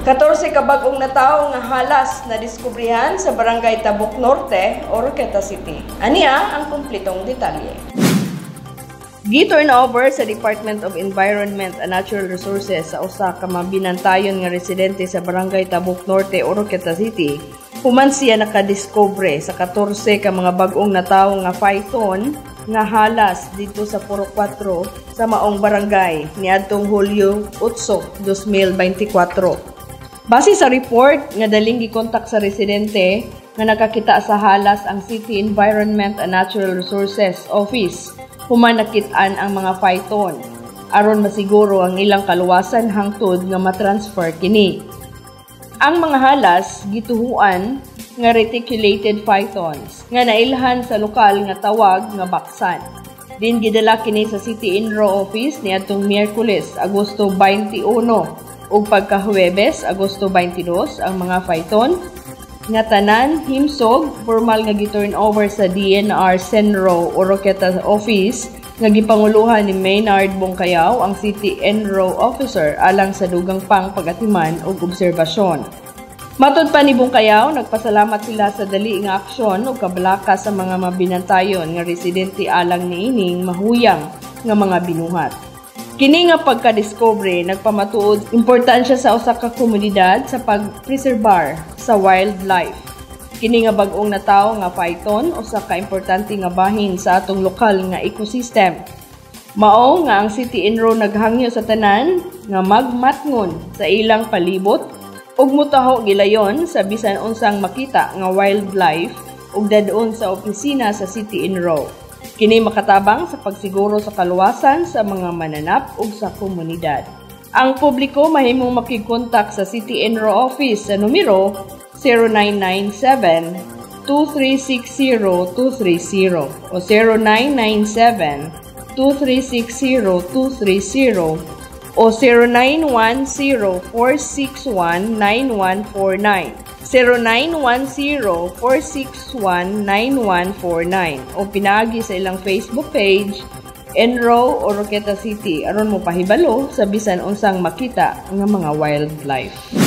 14 ka bag-ong natawo nga halas na diskubrihan sa Barangay Tabuk Norte, Oroqueta City. Aniya ang kumpletong detalye. Gi-turn over sa Department of Environment and Natural Resources sa usa ka mabinantayon nga residente sa Barangay Tabuk Norte, Oroqueta City. Human siya nakadiscover sa 14 ka mga bag-ong natawo nga phyton nga halas dito sa Puro 4 sa maong barangay niadtong Hulyo 8, 2024. Base sa report nga daling gikontak sa residente nga nakakita sa halas ang City Environment and Natural Resources Office, human nakit-an ang mga phyton aron masiguro ang ilang kaluwasan hangtod nga matransfer kini. Ang mga halas gituhuan nga reticulated phytons nga nailhan sa lokal nga tawag nga baksan. Din gidala kini sa City Enro Office niadtong Miyerkules, Agosto 21 ug pagka-Huwebes, Agosto 22 ang mga phyton nga tanan himsog formal nga gi-turn over sa DNR Senro Oroqueta Office nga gipanguluhan ni Maynard Bongkayaw ang City Enro Officer alang sa dugang pang pag-atiman ug obserbasyon. Matod pa ni Bongkayaw, nagpasalamat sila sa dali nga aksyon ug kabalaka sa mga mabinantayon nga residente alang niining mahuyang nga mga binuhat. Kini nga pagka-discovery nagpamatuod importansya sa usa ka komunidad sa pag-preserbar sa wildlife. Kini nga bag-ong natawo nga phyton usa ka importante nga bahin sa atong lokal nga ecosystem. Mao nga ang City Enro naghangyo sa tanan nga magmatngon sa ilang palibot ug mutaho gilayon sa bisan unsang makita nga wildlife ug dadon sa opisina sa City Enro. Kini makatabang sa pagsiguro sa kaluwasan sa mga mananap ug sa komunidad. Ang publiko mahimong makigkontak sa City Enro Office sa numero 0997-2360-230 o 0997-2360-230 o 0910-461-9149. 0910-461-9149 o pinaagi sa ilang Facebook page Enro Oroqueta City aron mo pahibalo sa bisan unsang makita nga mga wildlife.